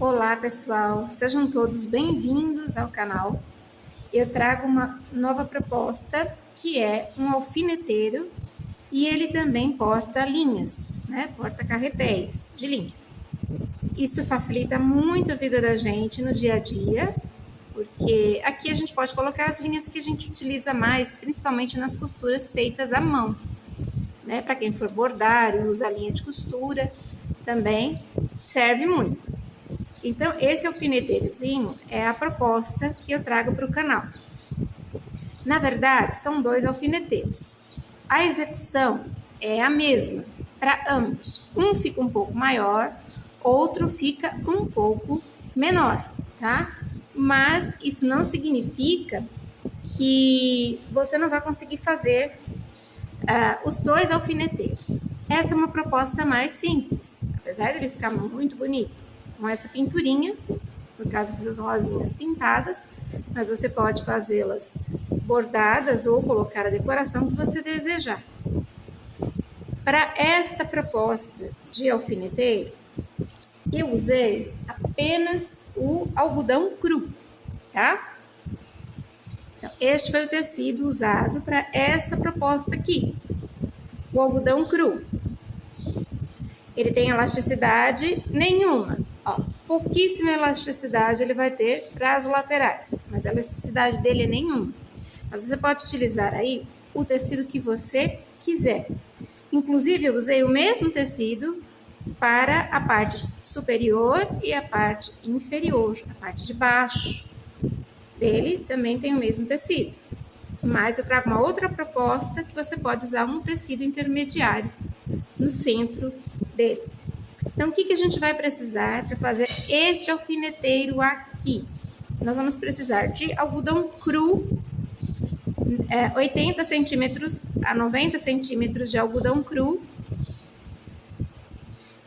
Olá pessoal, sejam todos bem-vindos ao canal. Eu trago uma nova proposta que é um alfineteiro e ele também porta linhas, porta carretéis de linha. Isso facilita muito a vida da gente no dia a dia, porque aqui a gente pode colocar as linhas que a gente utiliza mais, principalmente nas costuras feitas à mão. Para quem for bordar e usa a linha de costura, também serve muito. Então, esse alfineteirozinho é a proposta que eu trago para o canal. Na verdade, são dois alfineteiros. A execução é a mesma para ambos. Um fica um pouco maior, outro fica um pouco menor, tá? Mas isso não significa que você não vai conseguir fazer os dois alfineteiros. Essa é uma proposta mais simples, apesar de ele ficar muito bonito. Com essa pinturinha, no caso fiz as rosinhas pintadas, mas você pode fazê-las bordadas ou colocar a decoração que você desejar. Para esta proposta de alfineteiro, eu usei apenas o algodão cru, tá? Então, este foi o tecido usado para essa proposta aqui, o algodão cru. Ele tem elasticidade nenhuma. Pouquíssima elasticidade ele vai ter para as laterais, mas a elasticidade dele é nenhuma. Mas você pode utilizar aí o tecido que você quiser. Inclusive, eu usei o mesmo tecido para a parte superior e a parte inferior, a parte de baixo dele também tem o mesmo tecido. Mas eu trago uma outra proposta que você pode usar um tecido intermediário no centro dele. Então, o que a gente vai precisar para fazer este alfineteiro aqui? Nós vamos precisar de algodão cru, 80 centímetros a 90 centímetros de algodão cru.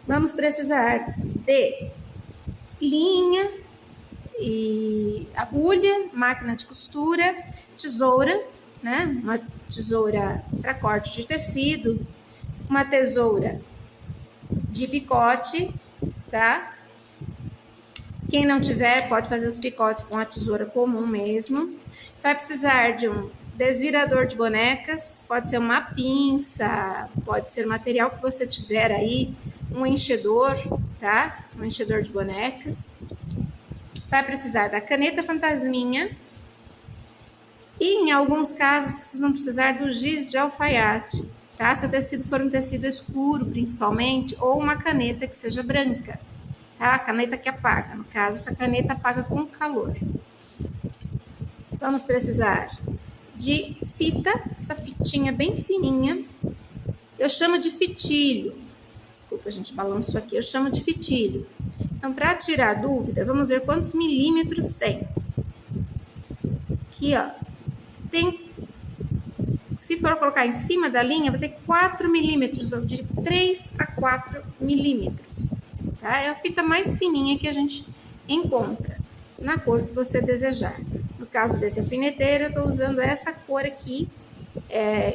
Vamos precisar de linha e agulha, máquina de costura, tesoura, uma tesoura para corte de tecido, uma tesoura de picote, tá? Quem não tiver, pode fazer os picotes com a tesoura comum mesmo. Vai precisar de um desvirador de bonecas, pode ser uma pinça, pode ser o material que você tiver aí, um enchedor, tá? Um enchedor de bonecas. Vai precisar da caneta fantasminha e, em alguns casos, vocês vão precisar do giz de alfaiate. Tá? Se o tecido for um tecido escuro, principalmente, ou uma caneta que seja branca, tá? A caneta que apaga, no caso, essa caneta apaga com calor. Vamos precisar de fita, essa fitinha bem fininha, eu chamo de fitilho. Desculpa, a gente balançou aqui, eu chamo de fitilho. Então, para tirar a dúvida, vamos ver quantos milímetros tem. Aqui, ó, tem. Se for colocar em cima da linha, vai ter 4 milímetros, de 3 a 4 milímetros. Tá? É a fita mais fininha que a gente encontra, na cor que você desejar. No caso desse alfineteiro, eu estou usando essa cor aqui.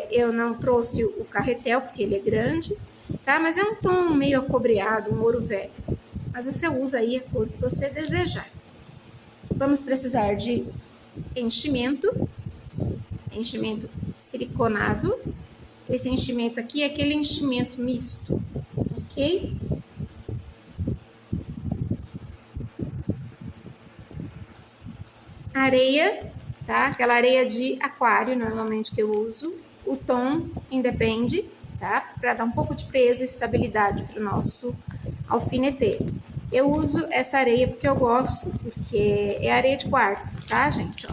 Eu não trouxe o carretel, porque ele é grande, tá? Mas é um tom meio acobreado, um ouro velho. Mas você usa aí a cor que você desejar. Vamos precisar de enchimento siliconado. Esse enchimento aqui é aquele enchimento misto, ok? Areia, tá? Aquela areia de aquário, normalmente, que eu uso. O tom independe, tá? Para dar um pouco de peso e estabilidade para o nosso alfineteiro. Eu uso essa areia porque eu gosto, porque é areia de quartzo, tá, gente?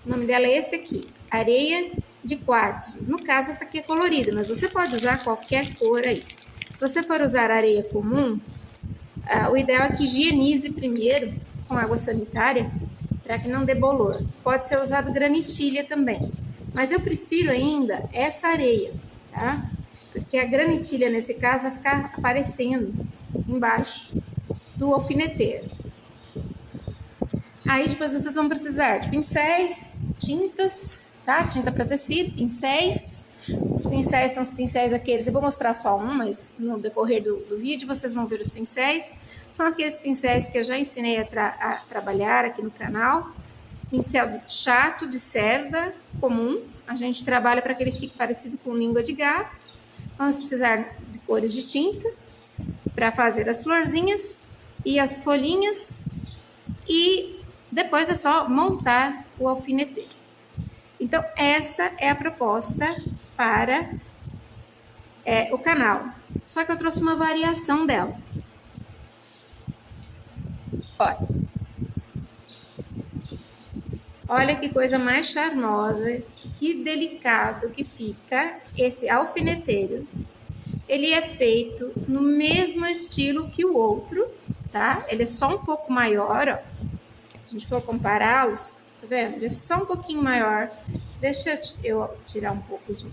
O nome dela é esse aqui, areia de quartzo. No caso, essa aqui é colorida, mas você pode usar qualquer cor aí. Se você for usar areia comum, o ideal é que higienize primeiro com água sanitária, para que não dê bolor. Pode ser usado granitilha também, mas eu prefiro ainda essa areia, tá? Porque a granitilha, nesse caso, vai ficar aparecendo embaixo do alfineteiro. Aí depois vocês vão precisar de pincéis, tintas, tá? Tinta para tecido, pincéis, Os pincéis são os pincéis aqueles, eu vou mostrar só um, mas no decorrer do vídeo vocês vão ver os pincéis. São aqueles pincéis que eu já ensinei a trabalhar aqui no canal. Pincel chato de cerda comum, a gente trabalha para que ele fique parecido com língua de gato. Vamos precisar de cores de tinta para fazer as florzinhas e as folhinhas, e depois é só montar o alfineteiro. Então, essa é a proposta para o canal. Só que eu trouxe uma variação dela. Olha que coisa mais charmosa, que delicado que fica esse alfineteiro. Ele é feito no mesmo estilo que o outro, tá? Ele é só um pouco maior, ó. Se a gente for compará-los, tá vendo? Ele é só um pouquinho maior. Deixa eu tirar um pouco o zoom.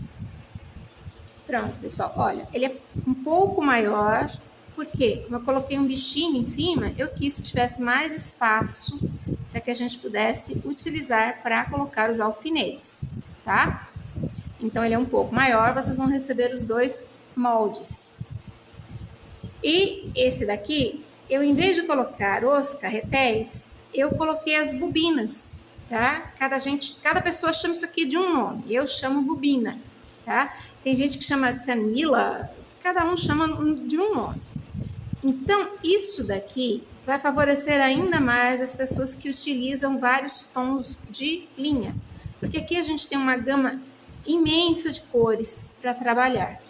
Pronto, pessoal, olha, ele é um pouco maior, porque como eu coloquei um bichinho em cima, eu quis que tivesse mais espaço para que a gente pudesse utilizar para colocar os alfinetes, tá? Então, ele é um pouco maior, vocês vão receber os dois moldes. E esse daqui, eu em vez de colocar os carretéis, eu coloquei as bobinas, tá? Cada pessoa chama isso aqui de um nome, eu chamo bobina, tá? Tem gente que chama canila, cada um chama de um nome. Então, isso daqui vai favorecer ainda mais as pessoas que utilizam vários tons de linha, porque aqui a gente tem uma gama imensa de cores para trabalhar.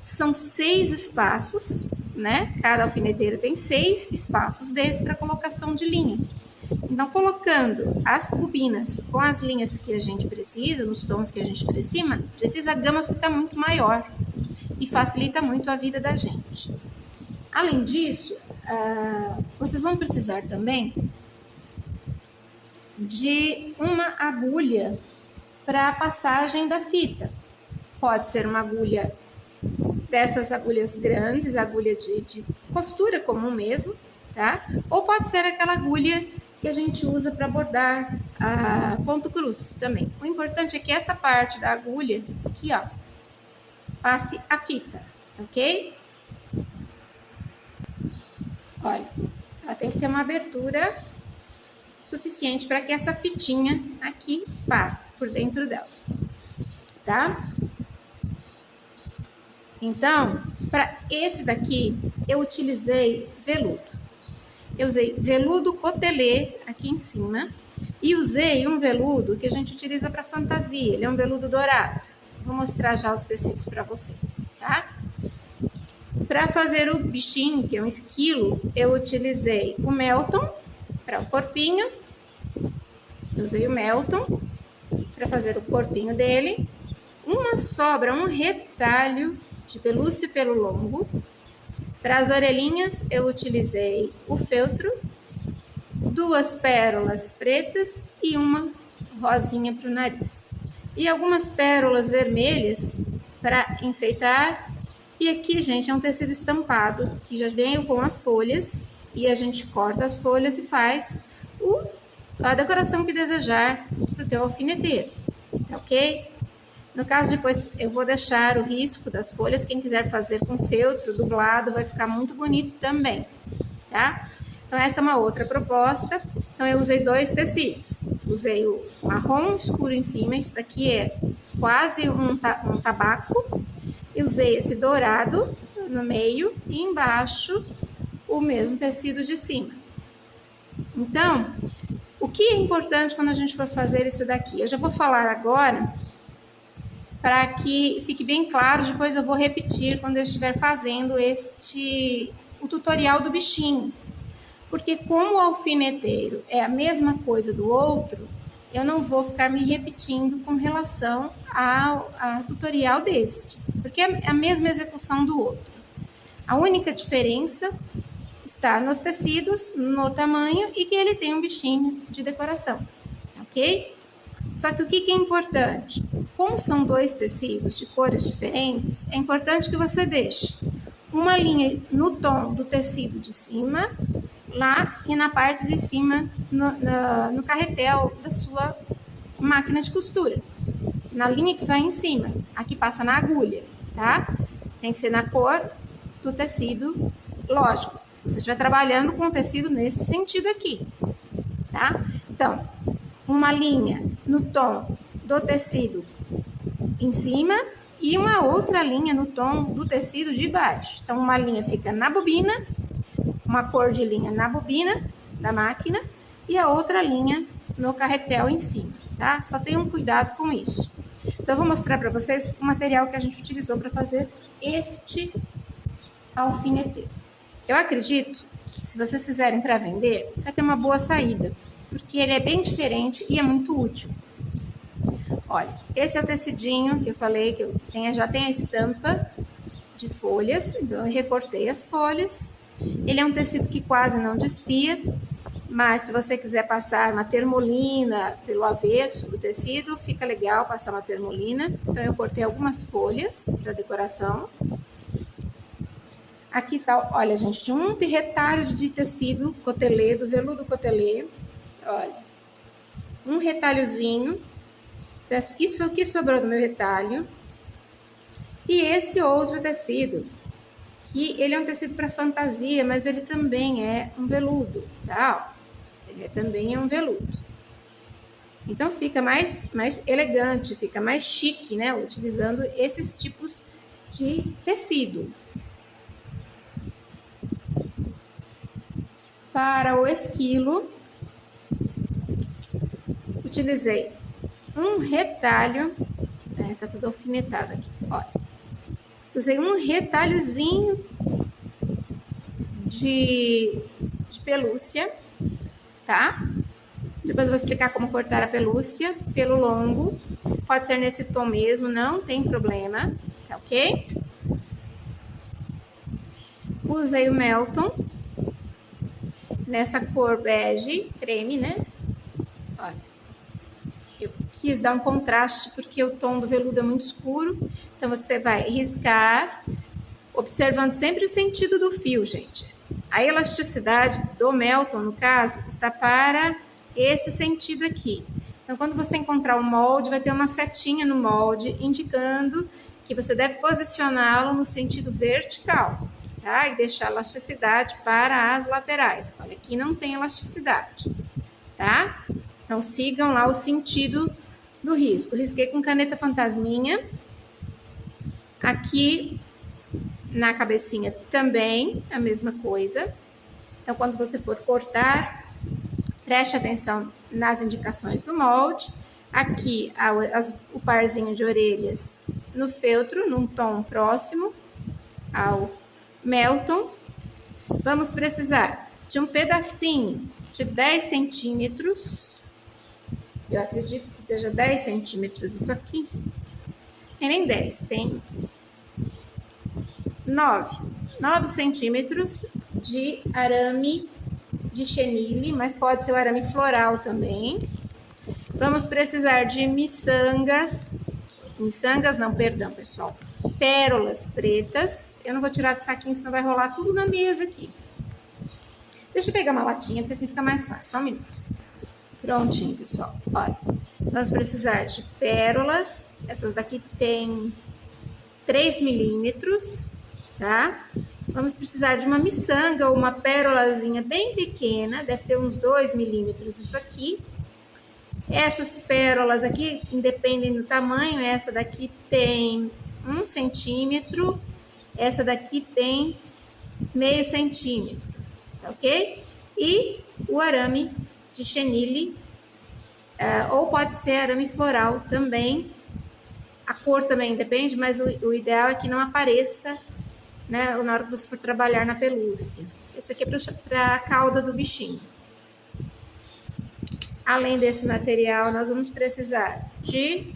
São 6 espaços, né? Cada alfineteiro tem 6 espaços desses para colocação de linha. Então, colocando as bobinas com as linhas que a gente precisa, nos tons que a gente precisa, a gama fica muito maior e facilita muito a vida da gente. Além disso, vocês vão precisar também de uma agulha para a passagem da fita. Pode ser uma agulha dessas agulhas grandes, agulha de costura comum mesmo, tá? Ou pode ser aquela agulha que a gente usa para bordar a ponto cruz também. O importante é que essa parte da agulha aqui, ó, passe a fita, ok? Olha, ela tem que ter uma abertura suficiente para que essa fitinha aqui passe por dentro dela, tá? Então, para esse daqui, eu utilizei veludo. Eu usei veludo cotelê aqui em cima e usei um veludo que a gente utiliza para fantasia. Ele é um veludo dourado. Vou mostrar já os tecidos para vocês, tá? Para fazer o bichinho, que é um esquilo, eu utilizei o Melton para o corpinho. Eu usei o Melton para fazer o corpinho dele. Uma sobra, um retalho de pelúcia e pelo longo. Para as orelhinhas, eu utilizei o feltro, 2 pérolas pretas e uma rosinha para o nariz. E algumas pérolas vermelhas para enfeitar. E aqui, gente, é um tecido estampado que já vem com as folhas. E a gente corta as folhas e faz a decoração que desejar para o teu alfineteiro, tá ok? No caso, depois eu vou deixar o risco das folhas. Quem quiser fazer com feltro dublado, vai ficar muito bonito também, tá? Então, essa é uma outra proposta. Então, eu usei 2 tecidos. Usei o marrom escuro em cima. Isso daqui é quase um tabaco. E usei esse dourado no meio e embaixo o mesmo tecido de cima. Então, o que é importante quando a gente for fazer isso daqui? Eu já vou falar agora, para que fique bem claro, depois eu vou repetir quando eu estiver fazendo o tutorial do bichinho. Porque como o alfineteiro é a mesma coisa do outro, eu não vou ficar me repetindo com relação ao tutorial deste, porque é a mesma execução do outro. A única diferença está nos tecidos, no tamanho e que ele tem um bichinho de decoração, ok? Só que o que é importante? Como são 2 tecidos de cores diferentes, é importante que você deixe uma linha no tom do tecido de cima, lá e na parte de cima, no carretel da sua máquina de costura. na linha que vai em cima. Aqui passa na agulha, tá? Tem que ser na cor do tecido, lógico. Se você estiver trabalhando com o tecido nesse sentido aqui, tá? Então, uma linha no tom do tecido em cima e uma outra linha no tom do tecido de baixo. Então, uma linha fica na bobina, uma cor de linha na bobina da máquina e a outra linha no carretel em cima, tá? Só tenham cuidado com isso. Então, eu vou mostrar para vocês o material que a gente utilizou para fazer este alfineteiro. Eu acredito que se vocês fizerem para vender, vai ter uma boa saída, porque ele é bem diferente e é muito útil. Olha, esse é o tecidinho que eu falei, que já tem a estampa de folhas, então eu recortei as folhas. Ele é um tecido que quase não desfia, mas se você quiser passar uma termolina pelo avesso do tecido, fica legal passar uma termolina. Então eu cortei algumas folhas para decoração. Aqui tá, olha, gente, de um retalho de tecido cotelê, do veludo cotelê. Olha, um retalhozinho. Isso foi o que sobrou do meu retalho. E esse outro tecido, que ele é um tecido para fantasia, mas ele também é um veludo, tá? Ele também é um veludo. Então fica mais elegante, fica mais chique, né? Utilizando esses tipos de tecido. Para o esquilo, utilizei um retalho, tá tudo alfinetado aqui, olha. Usei um retalhozinho de pelúcia, tá? Depois eu vou explicar como cortar a pelúcia pelo longo. Pode ser nesse tom mesmo, não tem problema, tá ok? Usei o Melton nessa cor bege, creme, né? Olha, eu quis dar um contraste porque o tom do veludo é muito escuro. Então, você vai riscar, observando sempre o sentido do fio, gente. A elasticidade do Melton, no caso, está para esse sentido aqui. Então, quando você encontrar o molde, vai ter uma setinha no molde indicando que você deve posicioná-lo no sentido vertical, tá? E deixar a elasticidade para as laterais. Olha, aqui não tem elasticidade, tá? Então, sigam lá o sentido do risco. Risquei com caneta fantasminha. Aqui na cabecinha também a mesma coisa. Então, quando você for cortar, preste atenção nas indicações do molde. Aqui o parzinho de orelhas no feltro, num tom próximo ao Melton. Vamos precisar de um pedacinho de 10 centímetros. Eu acredito que seja 10 centímetros isso aqui. Tem nem 10, tem 9 centímetros de arame de chenille, mas pode ser o arame floral também. Vamos precisar de miçangas não, perdão, pessoal, pérolas pretas. Eu não vou tirar do saquinho, senão vai rolar tudo na mesa aqui. Deixa eu pegar uma latinha, porque assim fica mais fácil, só um minuto. Prontinho, pessoal, olha. Vamos precisar de pérolas, essas daqui tem 3 milímetros, tá? Vamos precisar de uma miçanga ou uma pérolazinha bem pequena, deve ter uns 2 milímetros isso aqui. Essas pérolas aqui, independem do tamanho, essa daqui tem 1 centímetro, essa daqui tem meio centímetro, tá ok? E o arame de chenille, ou pode ser arame floral também. A cor também depende, mas o ideal é que não apareça, né, na hora que você for trabalhar na pelúcia. Isso aqui é para a cauda do bichinho. Além desse material, nós vamos precisar de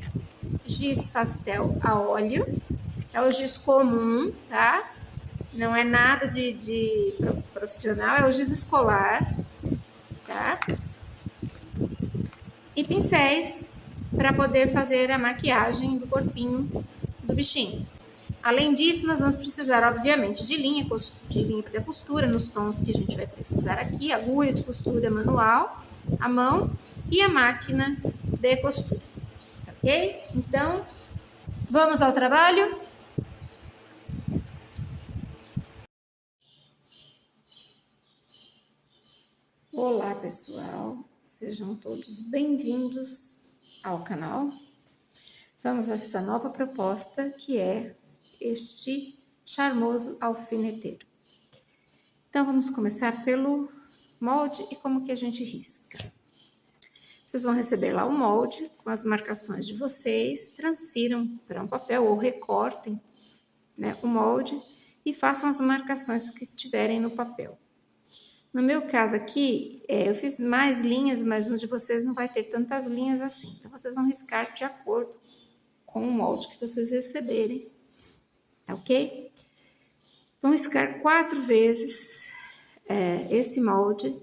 giz pastel a óleo. É o giz comum, tá? Não é nada de profissional, é o giz escolar, tá? E pincéis para poder fazer a maquiagem do corpinho do bichinho. Além disso, nós vamos precisar, obviamente, de linha para costura nos tons que a gente vai precisar aqui, agulha de costura manual, a mão e a máquina de costura, ok? Então, vamos ao trabalho? Olá, pessoal, sejam todos bem-vindos ao canal. Vamos a essa nova proposta que é este charmoso alfineteiro. Então, vamos começar pelo molde e como que a gente risca. Vocês vão receber lá o molde com as marcações de vocês, transfiram para um papel ou recortem, né, o molde e façam as marcações que estiverem no papel. No meu caso aqui, eu fiz mais linhas, mas no de vocês não vai ter tantas linhas assim. Então, vocês vão riscar de acordo com o molde que vocês receberem, tá ok? Vão riscar 4 vezes esse molde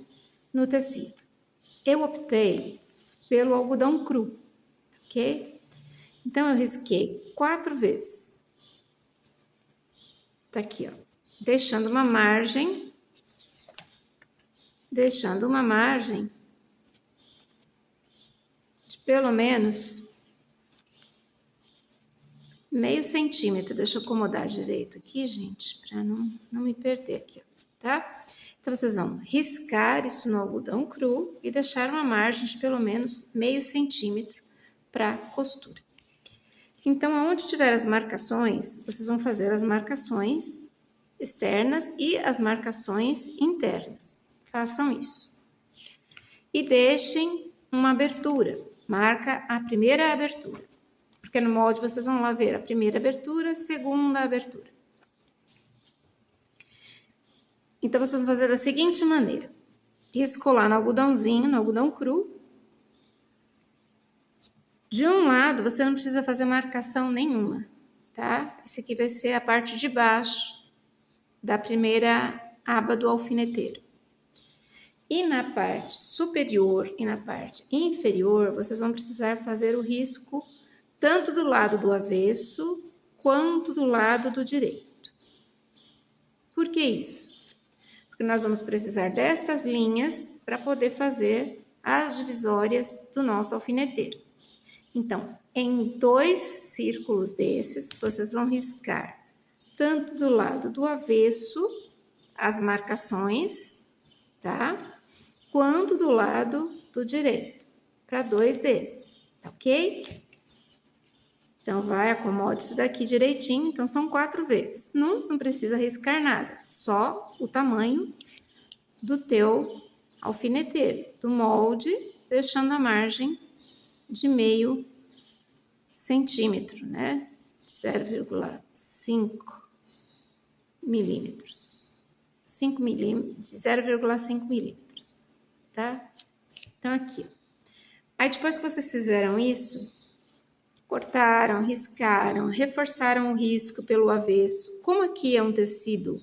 no tecido. Eu optei pelo algodão cru, ok? Então, eu risquei 4 vezes. Tá aqui, ó. Deixando uma margem de pelo menos meio centímetro. Deixa eu acomodar direito aqui, gente, para não me perder aqui, tá? Então, vocês vão riscar isso no algodão cru e deixar uma margem de pelo menos meio centímetro para costura. Então, aonde tiver as marcações, vocês vão fazer as marcações externas e as marcações internas. Façam isso. E deixem uma abertura. Marca a primeira abertura. Porque no molde vocês vão lá ver a primeira abertura, segunda abertura. Então, vocês vão fazer da seguinte maneira. Riscou lá no algodãozinho, no algodão cru. De um lado, você não precisa fazer marcação nenhuma, tá? Esse aqui vai ser a parte de baixo da primeira aba do alfineteiro. E na parte superior e na parte inferior, vocês vão precisar fazer o risco tanto do lado do avesso quanto do lado do direito. Por que isso? Porque nós vamos precisar dessas linhas para poder fazer as divisórias do nosso alfineteiro. Então, em 2 círculos desses, vocês vão riscar tanto do lado do avesso as marcações, tá? Quanto do lado do direito, para 2 desses, tá ok? Então, vai, acomode isso daqui direitinho. Então, são 4 vezes. Não precisa riscar nada, só o tamanho do teu alfineteiro, do molde, deixando a margem de meio centímetro, né? 0,5 milímetros. 5 milímetros, 0,5 milímetros, tá? Então, aqui. Aí, depois que vocês fizeram isso, cortaram, riscaram, reforçaram o risco pelo avesso. Como aqui é um tecido,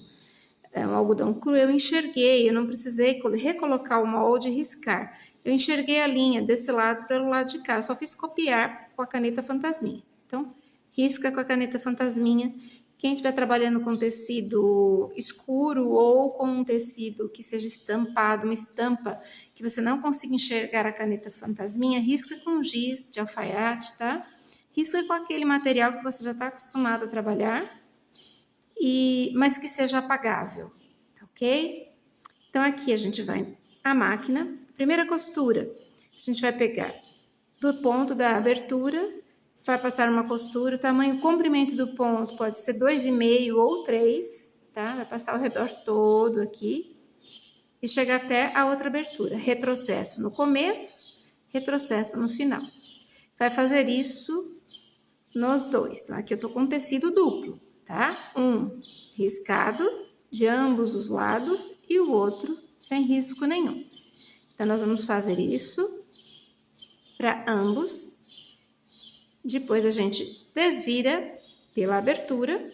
um algodão cru, eu enxerguei, eu não precisei recolocar o molde e riscar. Eu enxerguei a linha desse lado para o lado de cá, eu só fiz copiar com a caneta fantasminha. Então, risca com a caneta fantasminha. Quem estiver trabalhando com tecido escuro ou com um tecido que seja estampado, uma estampa que você não consiga enxergar a caneta fantasminha, risca com giz de alfaiate, tá? Risca com aquele material que você já está acostumado a trabalhar, mas que seja apagável, tá ok? Então, aqui a gente vai à máquina. Primeira costura, a gente vai pegar do ponto da abertura, vai passar uma costura, o tamanho, comprimento do ponto pode ser 2,5 ou 3, tá? Vai passar ao redor todo aqui e chegar até a outra abertura. Retrocesso no começo, retrocesso no final. Vai fazer isso nos 2. Então, aqui eu tô com tecido duplo, tá? Um riscado de ambos os lados e o outro sem risco nenhum. Então, nós vamos fazer isso para ambos. Depois, a gente desvira pela abertura,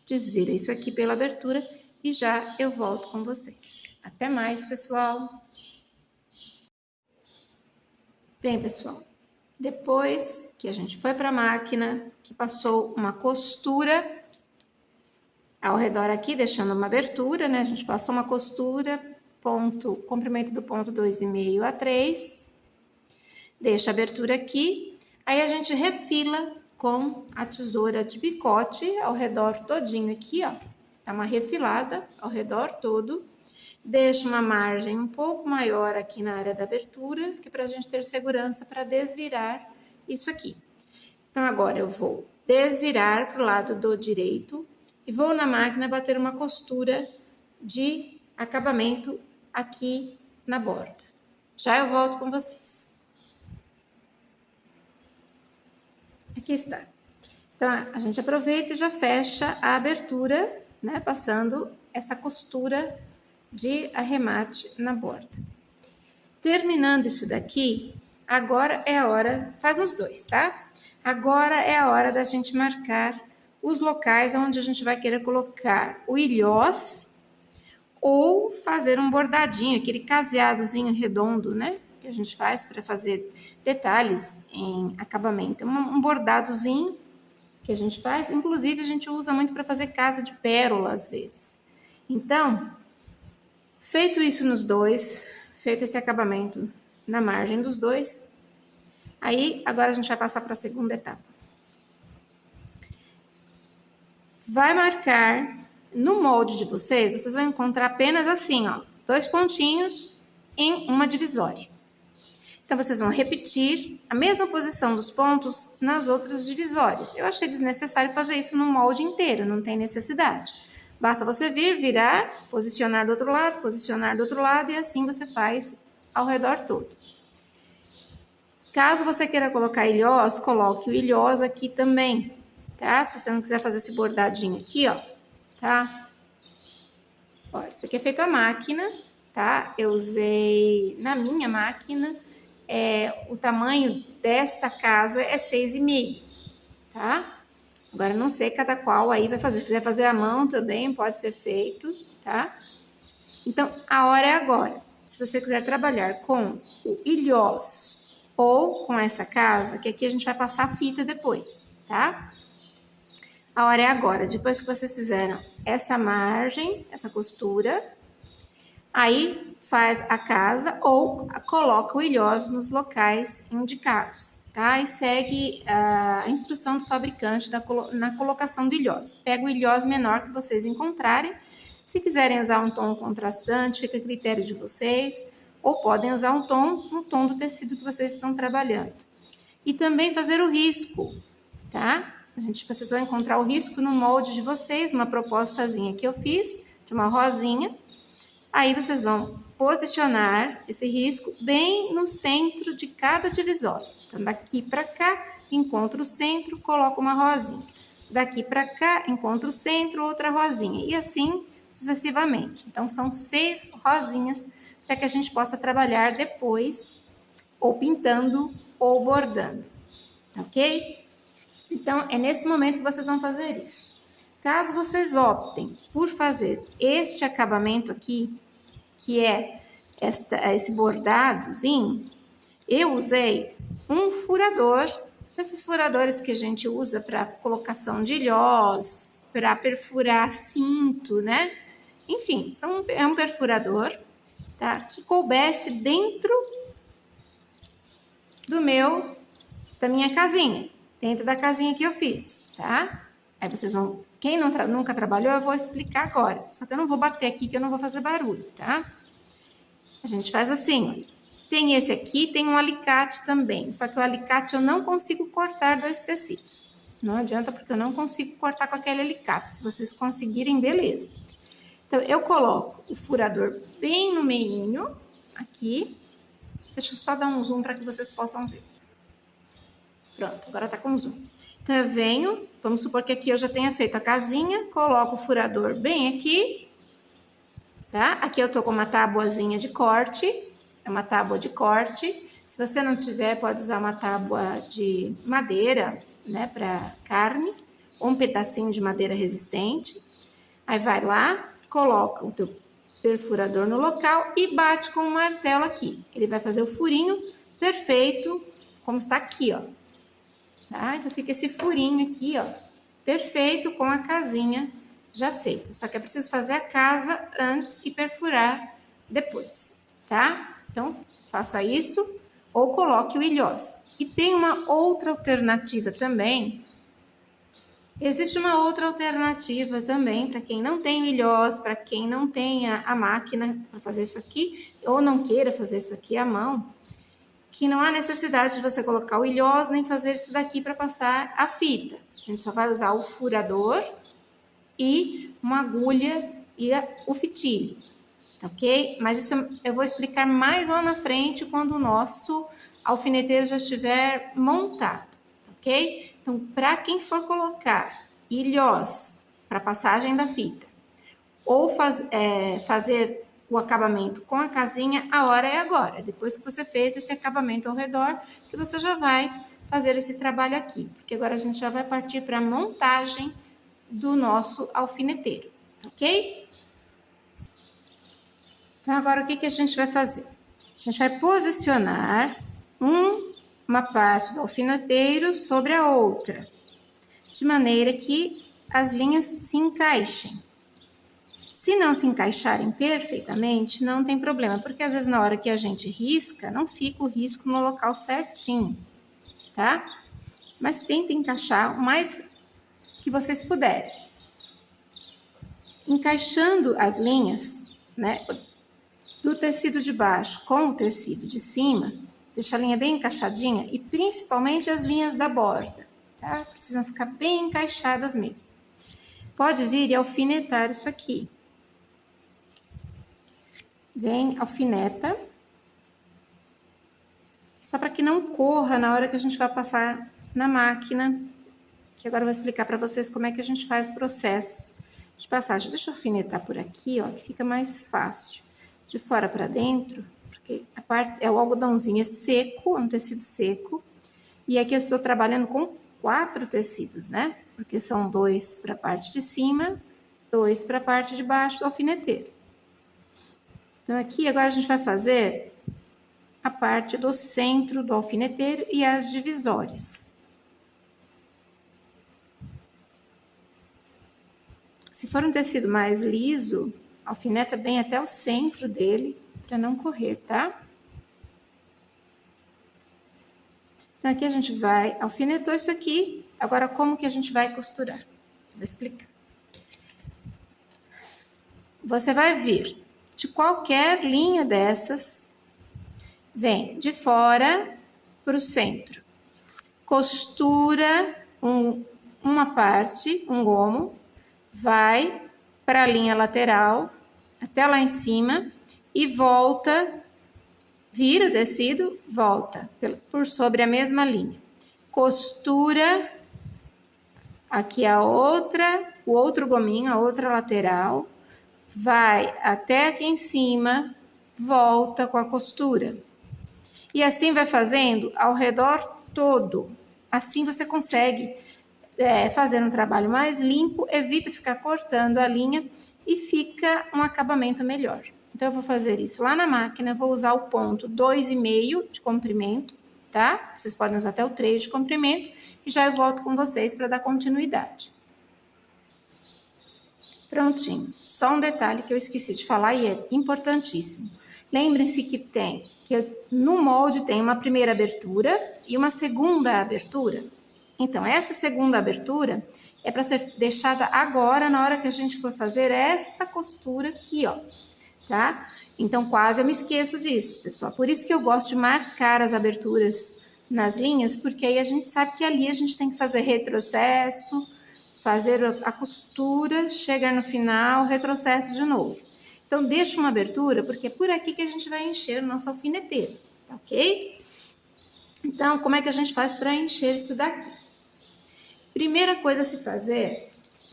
desvira isso aqui pela abertura e já eu volto com vocês. Até mais, pessoal! Bem, pessoal, depois que a gente foi para a máquina, que passou uma costura ao redor aqui, deixando uma abertura, né? A gente passou uma costura, comprimento do ponto 2,5 a 3, deixa a abertura aqui. Aí a gente refila com a tesoura de picote ao redor todinho aqui, ó. Dá uma refilada ao redor todo. Deixa uma margem um pouco maior aqui na área da abertura, que é para a gente ter segurança para desvirar isso aqui. Então, agora eu vou desvirar para o lado do direito e vou na máquina bater uma costura de acabamento aqui na borda. Já eu volto com vocês. Aqui está. Então, a gente aproveita e já fecha a abertura, né? Passando essa costura de arremate na borda. Terminando isso daqui, agora é a hora, faz os dois, tá? Agora é a hora da gente marcar os locais onde a gente vai querer colocar o ilhós ou fazer um bordadinho, aquele caseadozinho redondo, né? Que a gente faz para fazer detalhes em acabamento. Um bordadozinho que a gente faz, inclusive a gente usa muito para fazer casa de pérola às vezes. Então, feito isso nos dois, feito esse acabamento na margem dos dois, aí agora a gente vai passar para a segunda etapa. Vai marcar no molde de vocês, vocês vão encontrar apenas assim, ó, 2 pontinhos em uma divisória. Então, vocês vão repetir a mesma posição dos pontos nas outras divisórias. Eu achei desnecessário fazer isso no molde inteiro, não tem necessidade. Basta você vir, virar, posicionar do outro lado e assim você faz ao redor todo. Caso você queira colocar ilhós, coloque o ilhós aqui também, tá? Se você não quiser fazer esse bordadinho aqui, ó, tá? Olha, isso aqui é feito à máquina, tá? Eu usei na minha máquina, o tamanho dessa casa é 6,5, tá? Agora, não sei cada qual aí vai fazer. Se quiser fazer à mão também, pode ser feito, tá? Então, a hora é agora. Se você quiser trabalhar com o ilhós ou com essa casa, que aqui a gente vai passar a fita depois, tá? A hora é agora. Depois que vocês fizeram essa margem, essa costura, aí faz a casa ou coloca o ilhós nos locais indicados. Tá? E segue a instrução do fabricante na colocação do ilhós. Pega o ilhós menor que vocês encontrarem. Se quiserem usar um tom contrastante, fica a critério de vocês. Ou podem usar um tom no tom do tecido que vocês estão trabalhando. E também fazer o risco, tá? Vocês vão encontrar o risco no molde de vocês, uma propostazinha que eu fiz, de uma rosinha. Aí vocês vão posicionar esse risco bem no centro de cada divisória. Então, daqui para cá, encontro o centro, coloco uma rosinha. Daqui para cá, encontro o centro, outra rosinha. E assim, sucessivamente. Então, são 6 rosinhas para que a gente possa trabalhar depois, ou pintando, ou bordando. Ok? Então, é nesse momento que vocês vão fazer isso. Caso vocês optem por fazer este acabamento aqui, que é esse bordadozinho, eu usei um furador, esses furadores que a gente usa para colocação de ilhós, para perfurar cinto, né? Enfim, é um perfurador, tá? Que coubesse dentro da minha casinha, dentro da casinha que eu fiz, tá? Aí vocês vão, quem nunca trabalhou, eu vou explicar agora. Só que eu não vou bater aqui, que eu não vou fazer barulho, tá? A gente faz assim, ó. Tem esse aqui, tem um alicate também. Só que o alicate eu não consigo cortar 2 tecidos. Não adianta, porque eu não consigo cortar com aquele alicate. Se vocês conseguirem, beleza. Então, eu coloco o furador bem no meinho, aqui. Deixa eu só dar um zoom para que vocês possam ver. Pronto, agora tá com zoom. Então, eu venho, vamos supor que aqui eu já tenha feito a casinha, coloco o furador bem aqui, tá? Aqui eu tô com uma tabuazinha de corte, é uma tábua de corte. Se você não tiver, pode usar uma tábua de madeira, né, para carne, ou um pedacinho de madeira resistente. Aí vai lá, coloca o teu perfurador no local e bate com o martelo aqui. Ele vai fazer o furinho perfeito, como está aqui, ó. Tá? Então, fica esse furinho aqui, ó, perfeito, com a casinha já feita. Só que é preciso fazer a casa antes e perfurar depois, tá? Então, faça isso ou coloque o ilhós. E tem uma outra alternativa também. Existe uma outra alternativa também para quem não tem o ilhós, para quem não tem a máquina para fazer isso aqui, ou não queira fazer isso aqui à mão, que não há necessidade de você colocar o ilhós nem fazer isso daqui para passar a fita. A gente só vai usar o furador e uma agulha e o fitilho, tá ok? Mas isso eu vou explicar mais lá na frente quando o nosso alfineteiro já estiver montado, tá ok? Então, para quem for colocar ilhós para passagem da fita ou fazer o acabamento com a casinha, a hora é agora. Depois que você fez esse acabamento ao redor, que você já vai fazer esse trabalho aqui. Porque agora a gente já vai partir para a montagem do nosso alfineteiro, ok? Então, agora o que a gente vai fazer? A gente vai posicionar uma parte do alfineteiro sobre a outra, de maneira que as linhas se encaixem. Se não se encaixarem perfeitamente, não tem problema, porque às vezes na hora que a gente risca, não fica o risco no local certinho, tá? Mas tenta encaixar o mais que vocês puderem. Encaixando as linhas, né, do tecido de baixo com o tecido de cima, deixa a linha bem encaixadinha e principalmente as linhas da borda, tá? Precisam ficar bem encaixadas mesmo. Pode vir e alfinetar isso aqui. Vem, alfineta, só para que não corra na hora que a gente vai passar na máquina, que agora eu vou explicar para vocês como é que a gente faz o processo de passagem. Deixa eu alfinetar por aqui, ó, que fica mais fácil. De fora para dentro, porque a parte o algodãozinho é seco, é um tecido seco, e aqui eu estou trabalhando com 4 tecidos, né? Porque são 2 para a parte de cima, 2 para a parte de baixo do alfineteiro. Então, aqui agora a gente vai fazer a parte do centro do alfineteiro e as divisórias. Se for um tecido mais liso, alfineta bem até o centro dele, para não correr, tá? Então, aqui a gente vai, alfinetou isso aqui, agora como que a gente vai costurar? Vou explicar. Você vai vir de qualquer linha dessas, vem de fora para o centro. Costura uma parte, um gomo, vai para a linha lateral, até lá em cima, e volta, vira o tecido, volta por sobre a mesma linha. Costura aqui o outro gominho, a outra lateral, vai até aqui em cima, volta com a costura. E assim vai fazendo ao redor todo. Assim você consegue fazer um trabalho mais limpo, evita ficar cortando a linha e fica um acabamento melhor. Então, eu vou fazer isso lá na máquina, vou usar o ponto 2,5 de comprimento, tá? Vocês podem usar até o 3 de comprimento e já eu volto com vocês para dar continuidade. Prontinho. Só um detalhe que eu esqueci de falar e é importantíssimo. Lembrem-se que no molde tem uma primeira abertura e uma segunda abertura. Então, essa segunda abertura é para ser deixada agora, na hora que a gente for fazer essa costura aqui, ó, tá? Então, quase eu me esqueço disso, pessoal. Por isso que eu gosto de marcar as aberturas nas linhas, porque aí a gente sabe que ali a gente tem que fazer retrocesso, fazer a costura, chegar no final, retrocesso de novo. Então, deixa uma abertura, porque é por aqui que a gente vai encher o nosso alfineteiro, tá ok? Então, como é que a gente faz para encher isso daqui? Primeira coisa a se fazer é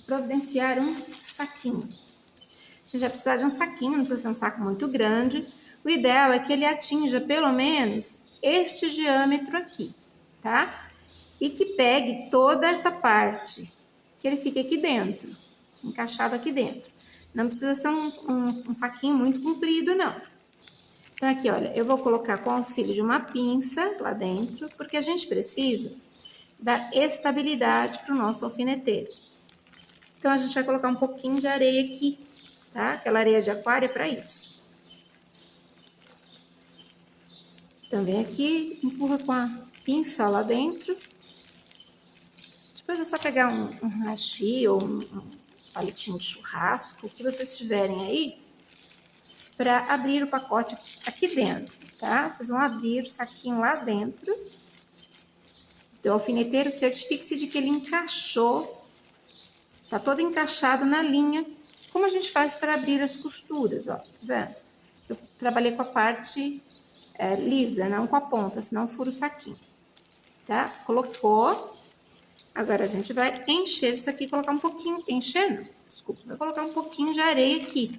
providenciar um saquinho. A gente vai precisar de um saquinho, não precisa ser um saco muito grande. O ideal é que ele atinja pelo menos este diâmetro aqui, tá? E que pegue toda essa parte, que ele fique aqui dentro, encaixado aqui dentro. Não precisa ser um saquinho muito comprido, não. Então, aqui, olha, eu vou colocar com auxílio de uma pinça lá dentro, porque a gente precisa dar estabilidade para o nosso alfineteiro. Então, a gente vai colocar um pouquinho de areia aqui, tá? Aquela areia de aquário é para isso. Então, vem aqui, empurra com a pinça lá dentro. Depois é só pegar um hashi ou um palitinho de churrasco, o que vocês tiverem aí, para abrir o pacote aqui dentro, tá? Vocês vão abrir o saquinho lá dentro. Então, o alfineteiro, certifique-se de que ele encaixou, tá todo encaixado na linha, como a gente faz para abrir as costuras, ó, tá vendo? Eu trabalhei com a parte lisa, não com a ponta, senão fura o saquinho, tá? Colocou, agora a gente vai encher isso aqui, colocar um pouquinho, encher não, desculpa, vai colocar um pouquinho de areia aqui.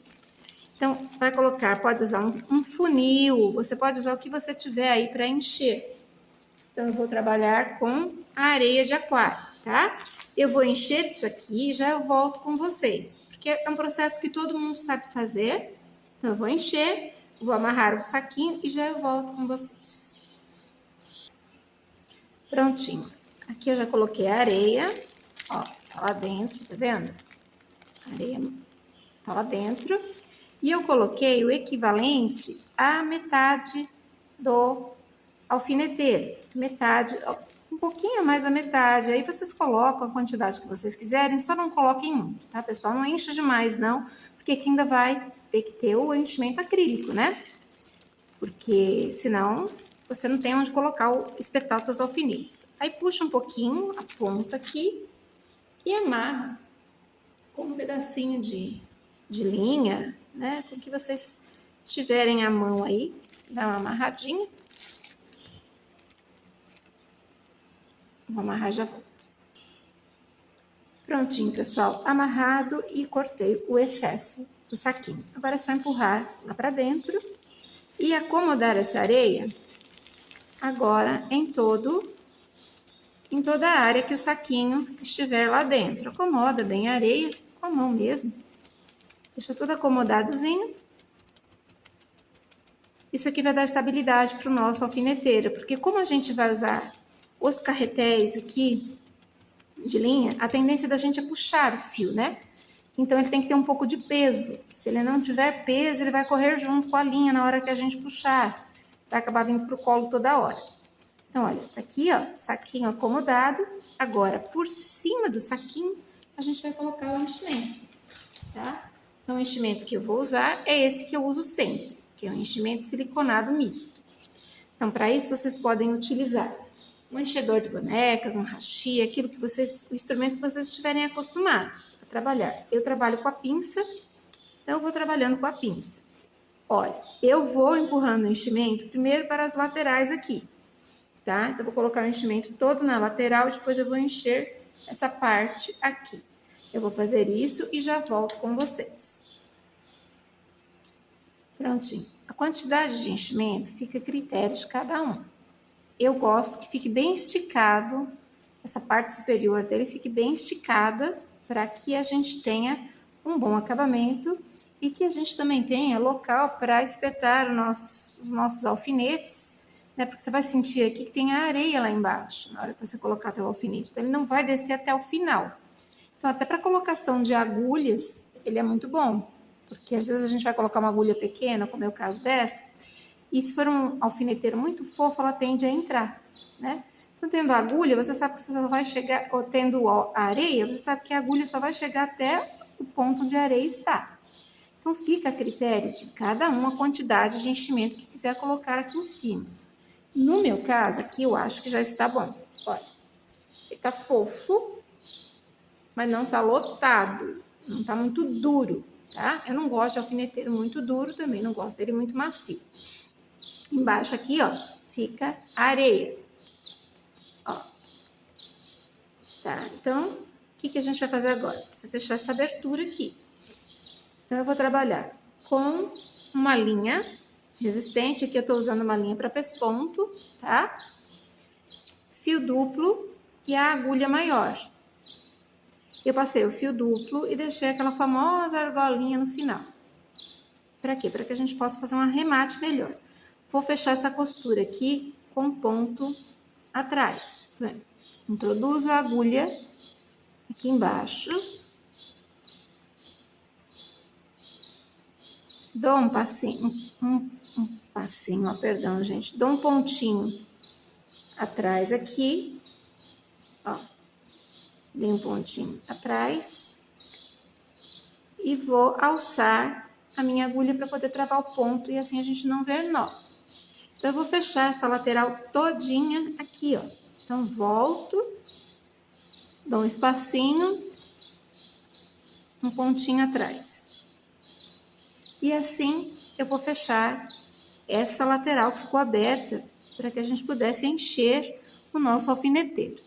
Então, vai colocar, pode usar um funil, você pode usar o que você tiver aí para encher. Então, eu vou trabalhar com a areia de aquário, tá? Eu vou encher isso aqui e já eu volto com vocês, porque é um processo que todo mundo sabe fazer. Então, eu vou encher, vou amarrar o saquinho e já eu volto com vocês. Prontinho. Aqui eu já coloquei a areia, ó, tá lá dentro, tá vendo? A areia tá lá dentro. E eu coloquei o equivalente à metade do alfineteiro. Metade, um pouquinho mais da metade. Aí vocês colocam a quantidade que vocês quiserem, só não coloquem muito, tá, pessoal? Não enche demais, não, porque aqui ainda vai ter que ter o enchimento acrílico, né? Porque senão você não tem onde colocar espetar os seus alfinetes. Aí puxa um pouquinho a ponta aqui e amarra com um pedacinho de linha, né? Com que vocês tiverem à mão aí, dá uma amarradinha. Vou amarrar e já volto. Prontinho, pessoal, amarrado e cortei o excesso do saquinho. Agora é só empurrar lá pra dentro e acomodar essa areia agora em toda a área que o saquinho estiver lá dentro. Acomoda bem a areia com a mão mesmo. Deixa tudo acomodadozinho. Isso aqui vai dar estabilidade para o nosso alfineteiro, porque como a gente vai usar os carretéis aqui de linha, a tendência da gente é puxar o fio, né? Então, ele tem que ter um pouco de peso. Se ele não tiver peso, ele vai correr junto com a linha na hora que a gente puxar. Vai acabar vindo pro colo toda hora. Então, olha, tá aqui, ó, saquinho acomodado. Agora, por cima do saquinho, a gente vai colocar o enchimento, tá? Então, o enchimento que eu vou usar é esse que eu uso sempre, que é um enchimento siliconado misto. Então, para isso, vocês podem utilizar um enchedor de bonecas, um hashi, aquilo que vocês, o instrumento que vocês estiverem acostumados a trabalhar. Eu trabalho com a pinça, então eu vou trabalhando com a pinça. Olha, eu vou empurrando o enchimento primeiro para as laterais aqui, tá? Então, eu vou colocar o enchimento todo na lateral e depois eu vou encher essa parte aqui. Eu vou fazer isso e já volto com vocês. Prontinho. A quantidade de enchimento fica a critério de cada um. Eu gosto que fique bem esticado, essa parte superior dele fique bem esticada, para que a gente tenha um bom acabamento e que a gente também tenha local para espetar os nossos alfinetes, né? Porque você vai sentir aqui que tem a areia lá embaixo, na hora que você colocar teu alfinete, então ele não vai descer até o final. Então, até para colocação de agulhas, ele é muito bom, porque às vezes a gente vai colocar uma agulha pequena, como é o caso dessa, e se for um alfineteiro muito fofo, ela tende a entrar, né? Então, tendo a agulha, você sabe que você só vai chegar, ou tendo a areia, você sabe que a agulha só vai chegar até o ponto onde a areia está. Então, fica a critério de cada um a quantidade de enchimento que quiser colocar aqui em cima. No meu caso, aqui eu acho que já está bom. Olha, ele tá fofo, mas não tá lotado, não tá muito duro, tá? Eu não gosto de alfineteiro muito duro, também não gosto dele muito macio. Embaixo aqui, ó, fica a areia. Ó. Tá, então, o que a gente vai fazer agora? Precisa fechar essa abertura aqui. Então, eu vou trabalhar com uma linha resistente. Aqui eu tô usando uma linha para pesponto, tá? Fio duplo e a agulha maior. Eu passei o fio duplo e deixei aquela famosa argolinha no final. Para quê? Para que a gente possa fazer um arremate melhor. Vou fechar essa costura aqui com ponto atrás. Tá? Introduzo a agulha aqui embaixo. Dou um passinho, perdão, gente. Dou um pontinho atrás aqui, ó, dei um pontinho atrás e vou alçar a minha agulha para poder travar o ponto e assim a gente não ver nó. Então, eu vou fechar essa lateral todinha aqui, ó. Então, volto, dou um espacinho, um pontinho atrás. E assim eu vou fechar essa lateral que ficou aberta para que a gente pudesse encher o nosso alfineteiro,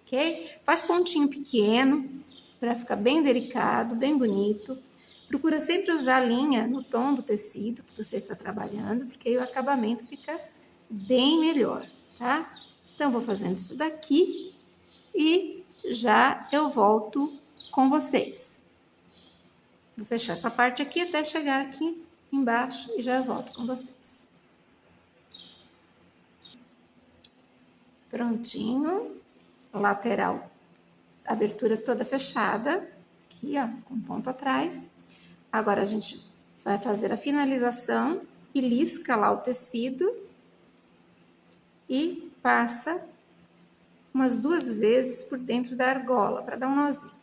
ok? Faz pontinho pequeno para ficar bem delicado, bem bonito. Procura sempre usar linha no tom do tecido que você está trabalhando, porque aí o acabamento fica bem melhor, tá? Então, vou fazendo isso daqui e já eu volto com vocês. Vou fechar essa parte aqui até chegar aqui embaixo e já volto com vocês. Prontinho, lateral, abertura toda fechada, aqui ó, com ponto atrás. Agora a gente vai fazer a finalização e lisca lá o tecido e passa umas 2 vezes por dentro da argola para dar um nozinho.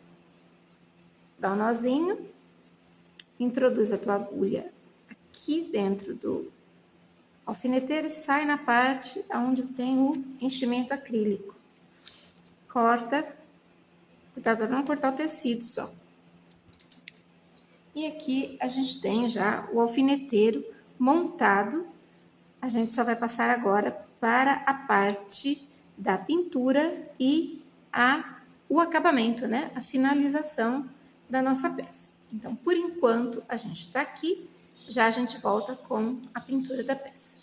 Dá um nozinho, introduz a tua agulha aqui dentro do alfineteiro e sai na parte onde tem o enchimento acrílico. Corta, cuidado para não cortar o tecido só. E aqui a gente tem já o alfineteiro montado. A gente só vai passar agora para a parte da pintura e o acabamento, né? A finalização da nossa peça. Então, por enquanto, a gente está aqui, já a gente volta com a pintura da peça.